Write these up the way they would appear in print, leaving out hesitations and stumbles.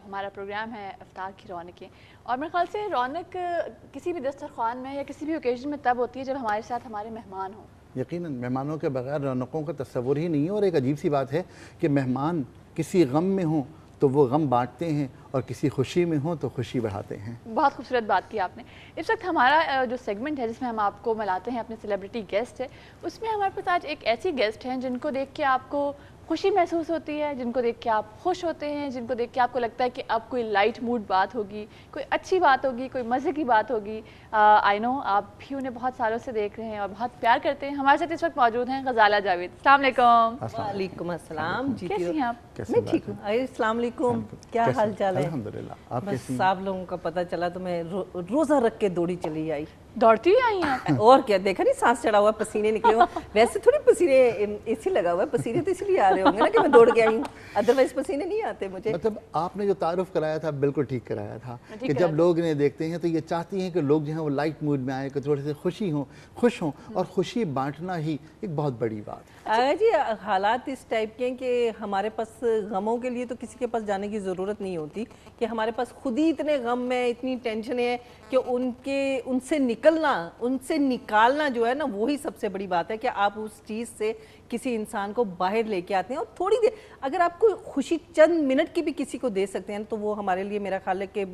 ہمارا پروگرام ہے افطار کی رونقیں، اور میرے خیال سے رونق کسی بھی دسترخوان میں یا کسی بھی اوکیزن میں تب ہوتی ہے جب ہمارے ساتھ ہمارے مہمان ہوں. یقیناً مہمانوں کے بغیر رونقوں کا تصور ہی نہیں ہے. اور ایک عجیب سی بات ہے کہ مہمان کسی غم میں ہوں تو وہ غم بانٹتے ہیں اور کسی خوشی میں ہوں تو خوشی بڑھاتے ہیں. بہت خوبصورت بات کی آپ نے. اس وقت ہمارا جو سیگمنٹ ہے جس میں ہم آپ کو ملاتے ہیں اپنے سیلیبریٹی گیسٹ ہے، اس میں ہمارے پاس آج ایک ایسی گیسٹ ہیں جن کو دیکھ کے آپ کو خوشی محسوس ہوتی ہے، جن کو دیکھ کے آپ خوش ہوتے ہیں، جن کو دیکھ کے آپ کو لگتا ہے کہ اب کوئی لائٹ موڈ بات ہوگی، کوئی اچھی بات ہوگی، کوئی مزے کی بات ہوگی. آئی نو آپ بھی انہیں بہت سالوں سے دیکھ رہے ہیں اور بہت پیار کرتے ہیں. ہمارے ساتھ اس وقت موجود ہیں غزالہ جاوید. السلام علیکم. وعلیکم السلام. جی کیسی ہیں آپ؟ میں ٹھیک ہوں. السلام علیکم. کیا حال چال ہے؟ الحمدللہ. بس آپ لوگوں کا پتہ چلا تو میں روزہ رکھ کے دوڑی چلی آئی. دوڑتی ہوئی آئی ہیں؟ اور کیا، دیکھا نہیں سانس چڑھا ہوا، پسینے نکلے ہوئے. ویسے تھوڑی پسینے اسی لگا ہوا ہے، پسینے تو اس لیے آ رہے ہوں گے نا کہ میں دوڑ کے آئی ہوں، ادروائز پسینے نہیں آتے مجھے. مطلب آپ نے جو تعارف کرایا تھا بالکل ٹھیک کرایا تھا کہ جب لوگ انہیں دیکھتے ہیں تو یہ چاہتی ہیں کہ لوگ جو ہیں وہ لائٹ موڈ میں آئیں، کہ تھوڑے سے خوش ہوں، اور خوشی بانٹنا ہی ایک بہت بڑی بات. آگا جی حالات اس ٹائپ کے ہیں کہ ہمارے پاس غموں کے لیے تو کسی کے پاس جانے کی ضرورت نہیں ہوتی، کہ ہمارے پاس خود ہی اتنے غم ہیں، اتنی ٹینشن ہے کہ ان سے نکالنا جو ہے نا وہی سب سے بڑی بات ہے کہ آپ اس چیز سے کسی انسان کو باہر لے کے آتے ہیں. اور تھوڑی دیر اگر آپ کو خوشی چند منٹ کی بھی کسی کو دے سکتے ہیں تو وہ ہمارے لیے میرا خیال ہے کہ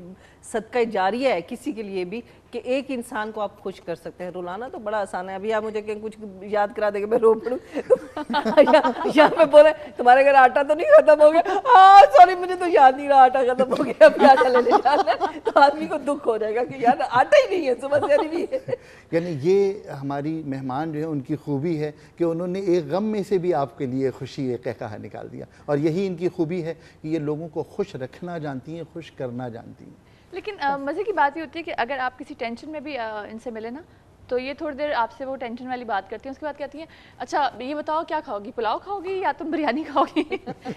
صدقہ جاریہ ہے کسی کے لیے بھی، کہ ایک انسان کو آپ خوش کر سکتے ہیں. رلانا تو بڑا آسان ہے. ابھی آپ مجھے کہ کچھ یاد کرا دیں کہ میں رو پڑوں یا میں بولے تمہارے گھر آٹا تو نہیں ختم ہو گیا، سوری مجھے تو یاد نہیں رہا آٹا ختم ہو گیا، ابھی آٹا لینے جانا ہے، تو آدمی کو دکھ ہو جائے گا کہ یار آٹا ہی نہیں ہے، صبح سے نہیں ہے. یعنی یہ ہماری مہمان جو ہے ان کی خوبی ہے کہ انہوں نے ایک غم میں سے بھی آپ کے لیے خوشی ایک قہقہہ نکال دیا، اور یہی ان کی خوبی ہے کہ یہ لوگوں کو خوش رکھنا جانتی ہیں، خوش کرنا جانتی ہیں. لیکن مزے کی بات یہ ہوتی ہے کہ اگر آپ کسی ٹینشن میں بھی ان سے ملے نا تو یہ تھوڑی دیر آپ سے وہ ٹینشن والی بات کرتی ہیں، اس کے بعد کہتی ہیں اچھا یہ بتاؤ کیا کھاؤ گی، پلاؤ کھاؤ گی یا تم بریانی کھاؤ گی.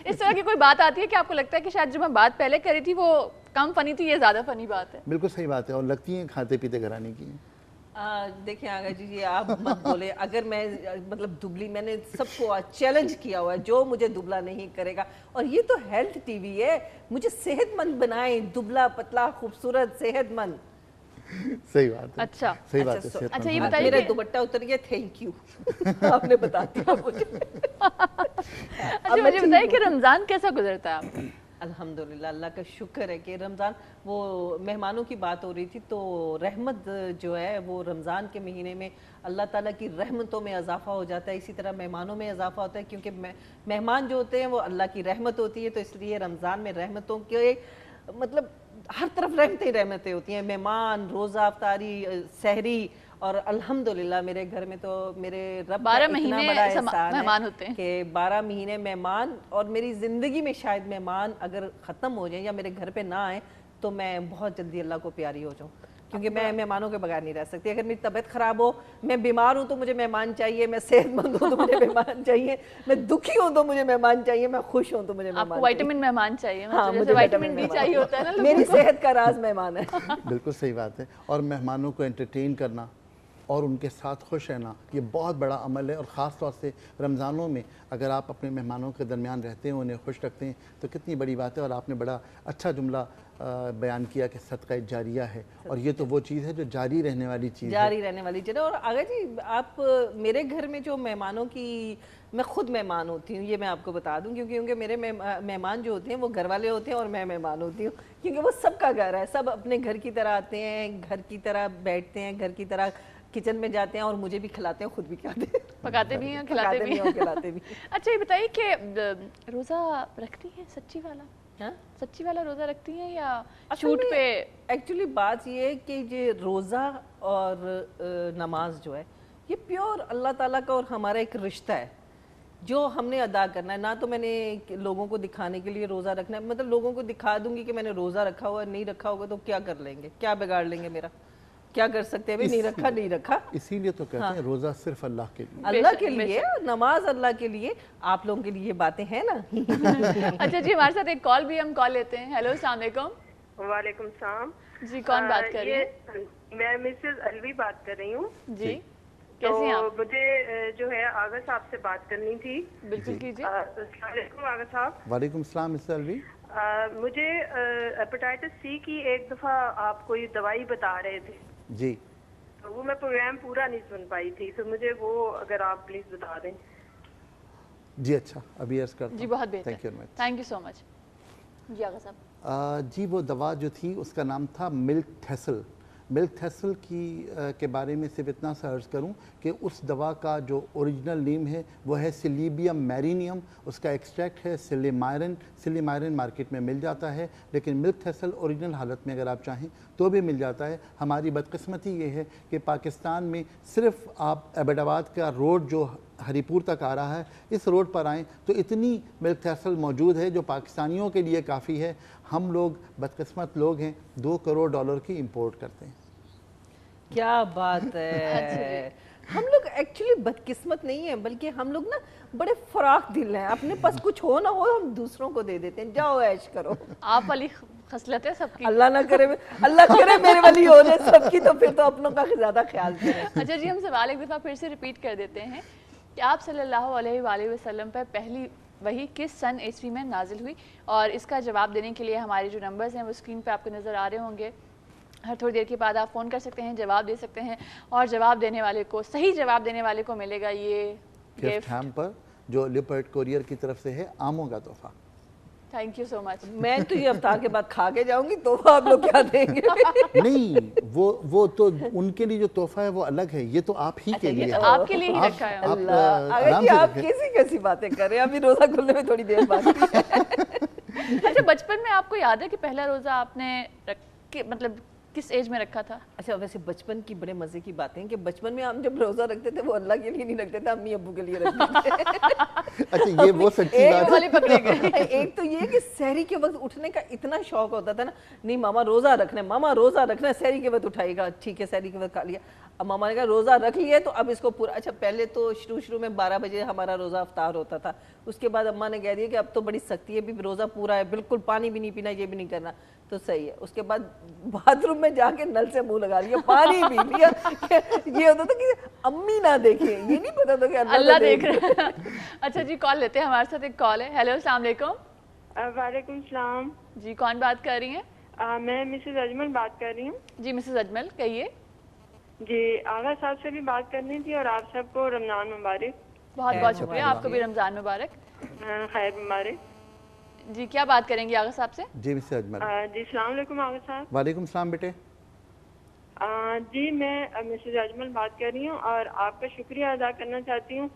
اس طرح کی کوئی بات آتی ہے کہ آپ کو لگتا ہے کہ شاید جو میں بات پہلے کری تھی وہ کم فنی تھی، یہ زیادہ فنی بات ہے. بالکل صحیح بات ہے، اور لگتی ہیں کھاتے پیتے گھرانے کی ہیں. دیکھیں آگا جی آپ مت بولے، اگر میں مطلب دبلی، میں نے سب کو چیلنج کیا ہوا ہے جو مجھے دبلا نہیں کرے گا، اور یہ تو ہیلتھ ٹی وی ہے، مجھے صحت مند بنائیں، دبلا پتلا خوبصورت صحت مند. صحیح بات ہے. اچھا صحیح بات ہے. اچھا یہ بتائیے میرا دوپٹہ اتر گیا، تھینک یو آپ نے بتا دیا مجھے. اچھا مجھے بتائیے کہ رمضان کیسا گزرتا ہے آپ کا؟ الحمدللہ اللہ کا شکر ہے کہ رمضان، وہ مہمانوں کی بات ہو رہی تھی تو رحمت جو ہے وہ رمضان کے مہینے میں اللہ تعالیٰ کی رحمتوں میں اضافہ ہو جاتا ہے، اسی طرح مہمانوں میں اضافہ ہوتا ہے، کیونکہ مہمان جو ہوتے ہیں وہ اللہ کی رحمت ہوتی ہے، تو اس لیے رمضان میں رحمتوں کے مطلب ہر طرف رحمتیں ہوتی ہیں. مہمان، روزہ افطاری، سحری، اور الحمدللہ میرے گھر میں تو میرے رب کا اتنا بڑا احسان ہے کہ 12 مہینے مہمان، اور میری زندگی میں شاید مہمان اگر ختم ہو جائیں یا میرے گھر پہ نہ آئیں تو میں بہت جلدی اللہ کو پیاری ہو جاؤں، کیونکہ میں مہمانوں کے بغیر نہیں رہ سکتی. اگر میری طبیعت خراب ہو، میں بیمار ہوں تو مجھے مہمان چاہیے، میں صحت مند ہوں تو مجھے مہمان چاہیے، میں دکھی ہوں تو مجھے مہمان چاہیے، میں خوش ہوں تو مجھے مہمان چاہیے. وائٹامن مہمان چاہیے. ہاں مجھے وائٹامن ڈی چاہیے ہوتا ہے نا. میری صحت کا راز مہمان ہے. بالکل صحیح بات ہے. اور مہمانوں کو انٹرٹین کرنا اور ان کے ساتھ خوش رہنا یہ بہت بڑا عمل ہے، اور خاص طور سے رمضانوں میں اگر آپ اپنے مہمانوں کے درمیان رہتے ہیں، انہیں خوش رکھتے ہیں تو کتنی بڑی بات ہے. اور آپ نے بڑا اچھا جملہ بیان کیا کہ صدقہ جاریہ ہے، اور یہ تو وہ چیز ہے جو جاری رہنے والی چیز ہے، جاری رہنے والی چیز ہے. اور آگا جی آپ میرے گھر میں جو مہمانوں کی، میں خود مہمان ہوتی ہوں، یہ میں آپ کو بتا دوں، کیونکہ میرے مہمان جو ہوتے ہیں وہ گھر والے ہوتے ہیں اور میں مہمان ہوتی ہوں، کیونکہ وہ سب کا گھر ہے، سب اپنے گھر کی طرح آتے ہیں، گھر کی طرح بیٹھتے ہیں، گھر کی طرح کچن میں جاتے ہیں اور مجھے بھی کھلاتے ہیں، خود بھی کھاتے ہیں، پکاتے بھی ہیں، کھلاتے بھی. اچھا یہ بتائیے کہ روزہ رکھتی ہیں سچی والا؟ سچی والا روزہ رکھتی ہیں یا چھوٹ پہ؟ ایکچولی بات یہ ہے کہ یہ روزہ اور نماز جو ہے یہ پیور اللہ تعالیٰ کا اور ہمارا ایک رشتہ ہے جو ہم نے ادا کرنا ہے. نہ تو میں نے لوگوں کو دکھانے کے لیے روزہ رکھنا ہے، مطلب لوگوں کو دکھا دوں گی کہ میں نے روزہ رکھا ہوا، نہیں رکھا ہوگا تو کیا کر لیں گے، کیا بگاڑ لیں گے میرا، کیا کر سکتے ہیں؟ نہیں رکھا. اسی لیے تو کہتے ہیں روزہ صرف اللہ کے لیے، اللہ کے لیے، نماز اللہ کے لیے. آپ لوگوں کے لیے یہ باتیں ہیں نا. اچھا جی ہمارے ساتھ ایک کال بھی ہم کال لیتے ہیں. ہیلو السلام علیکم. وعلیکم السلام. جی کون بات کر رہی ہیں؟ میں مسز الوی بات کر رہی ہوں. جی کیسی ہیں آپ؟ مجھے جو ہے آغا صاحب سے بات کرنی تھی. بالکل کیجیے. السلام علیکم آغا صاحب. وعلیکم السلام مسٹر الوی. مجھے ہیپاٹائٹس سی کی ایک دفعہ آپ کوئی دوائی بتا رہے تھے. جی تو وہ میں پروگرام پورا نہیں سن پائی تھی, تو مجھے وہ اگر آپ پلیز بتا دیں. جی اچھا ابھی عرض کرتا ہوں. جی بہت بہتر. Thank you very much. Thank you so much. جی آغا صاحب. جی وہ دوا جو تھی اس کا نام تھا ملک تھیسل. ملک تھیسل کے بارے میں صرف اتنا سا عرض کروں کہ اس دوا کا جو اوریجنل نیم ہے وہ ہے سلیبیم میرینیم. اس کا ایکسٹریکٹ ہے سلیمائرن. سلیمائرن مارکیٹ میں مل جاتا ہے, لیکن ملک تھیسل اوریجنل حالت میں اگر آپ چاہیں تو بھی مل جاتا ہے. ہماری بدقسمتی یہ ہے کہ پاکستان میں صرف آپ ایبٹ آباد کا روڈ جو ہری پور تک آ رہا ہے, اس روڈ پر آئیں تو اتنی ملک تھیسل موجود ہے جو پاکستانیوں کے لیے کافی ہے. ہم لوگ بدقسمت لوگ ہیں, $2 کروڑ کی امپورٹ کرتے ہیں. کیا بات ہے. ہم لوگ ایکچولی بدقسمت نہیں ہیں, بلکہ ہم لوگ نا بڑے فراخ دل ہیں. اپنے پاس کچھ ہو نہ ہو ہم دوسروں کو دے دیتے ہیں, جاؤ عیش کرو. آپ والی خصلت ہے سب کی. اللہ نہ کرے, اللہ کرے میرے والی ہو جائے سب کی, تو پھر تو اپنوں کا زیادہ خیال کریں. اچھا جی, ہم سوال ایک دفعہ پھر سے ریپیٹ کر دیتے ہیں کہ آپ صلی اللہ علیہ وآلہ وسلم پر پہلی وحی کس سن عیسوی میں نازل ہوئی, اور اس کا جواب دینے کے لیے ہمارے جو نمبرز ہیں وہ اسکرین پہ آپ کو نظر آ رہے ہوں گے. ہر تھوڑی دیر کے بعد آپ فون کر سکتے ہیں, جواب دے سکتے ہیں, اور جواب دینے والے کو, صحیح جواب دینے والے کو ملے گا یہ گفٹ ہیمپر جو لیپرڈ کوریئر کی طرف سے ہے, آموں کا تحفہ. تھینک یو سو مچ. میں تو یہ افطار کے بعد کھا کے جاؤں گی, تحفہ آپ لوگ کیا دیں گے؟ نہیں وہ تو ان کے لیے جو تحفہ ہے وہ الگ ہے, یہ تو آپ ہی کے لیے ہے. آپ کے لیے ہی رکھا ہے. اللہ, اگر جی آپ کیسی باتیں کر رہے ہیں, ابھی روزہ کھلنے میں تھوڑی دیر باقی ہے. اچھا بچپن میں آپ کو یاد ہے کہ پہلا روزہ آپ نے مطلب کس ایج میں رکھا تھا؟ اچھا ویسے بچپن کی بڑے مزے کی باتیں ہیں کہ بچپن میں ہم جب روزہ رکھتے تھے وہ اللہ کے لیے نہیں رکھتے تھے, امی ابو کے لیے رکھتے تھے. اچھا یہ وہ سچی بات ہے. ایک تو یہ کہ سحری کے وقت اٹھنے کا اتنا شوق ہوتا تھا نا, نہیں ماما روزہ رکھنا ہے, ماما روزہ رکھنا ہے, سحری کے وقت اٹھائے گا, ٹھیک ہے سحری کے وقت کھا لیا. اب ماما نے کہا روزہ رکھ لیا تو اب اس کو پورا. اچھا پہلے تو شروع میں 12 بجے ہمارا روزہ افطار ہوتا تھا, اس کے بعد اماں نے کہہ دیا کہ اب تو بڑی سختی ہے, بھی روزہ پورا ہے, بالکل پانی بھی نہیں پینا, یہ بھی نہیں کرنا, تو صحیح ہے. اس کے بعد باتھ روم میں جا کے نل سے منہ لگا لیا, پانی پی لیا. یہ ہوتا تھا کہ امی نہ دیکھیں, یہ نہیں پتا تھا کہ اللہ دیکھ رہا ہے. اچھا جی کال لیتے ہیں, ہمارے ساتھ ایک کال ہے. ہیلو السلام علیکم. وعلیکم السلام. جی کون بات کر رہی ہیں؟ میں مسز اجمل بات کر رہی ہوں. جی مسز اجمل کہیے. جی آغا صاحب سے بھی بات کرنی تھی, اور آپ سب کو رمضان مبارک. بہت بہت شکریہ, آپ کو بھی رمضان مبارک. خیر مبارک. جی کیا بات کریں گے آغا صاحب سے؟ جی مسز اجمل. جی السلام علیکم آغا صاحب. وعلیکم السلام بیٹے. جی میں مسز اجمل بات کر رہی ہوں, اور آپ کا شکریہ ادا کرنا چاہتی ہوں.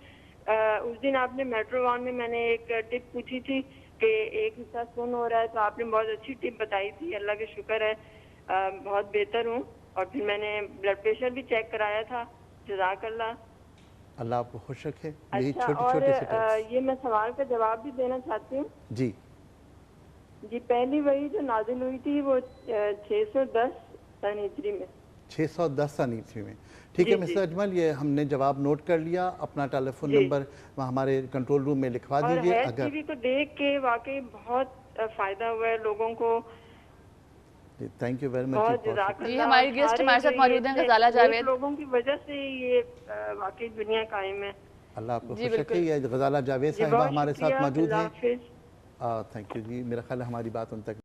اس دن آپ نے میٹرو ون میں نے ایک ٹپ پوچھی تھی کہ ایک حصہ سن ہو رہا ہے, تو آپ نے بہت اچھی ٹپ بتائی تھی, اللہ کا شکر ہے بہت بہتر ہوں. اور پھر میں نے بلڈ پریشر بھی چیک کرایا تھا. جزاک اللہ. اللہ آپ کو خوش رکھے. یہی اچھا, چھوٹے اور چھوٹے سے ٹپس. یہ میں سوال کا جواب بھی دینا چاہتی ہوں. جی جی پہلی وحی جو نازل ہوئی تھی وہ 610 سن ہجری میں. 610 سن عیسوی میں. ٹھیک ہے مسز اجمل, یہ ہم نے جواب نوٹ کر لیا. اپنا ٹیلی فون نمبر ہمارے کنٹرول روم میں لکھوا دیجیے. اور ٹی وی کو دیکھ کے واقعی بہت فائدہ ہوا ہے لوگوں کو. تھینک یو ویری مچ. بہت جزاک اللہ. جی ہماری گیسٹ ہمارے ساتھ موجود ہیں غزالہ جاوید. لوگوں کی وجہ سے یہ واقعی دنیا قائم ہے. اللہ آپ کو خوش رکھے. یہ غزالہ جاوید صاحبہ ہمارے ساتھ موجود ہیں. اللہ حافظ. تھینک یو جی. میرا خیال ہے ہماری بات ان تک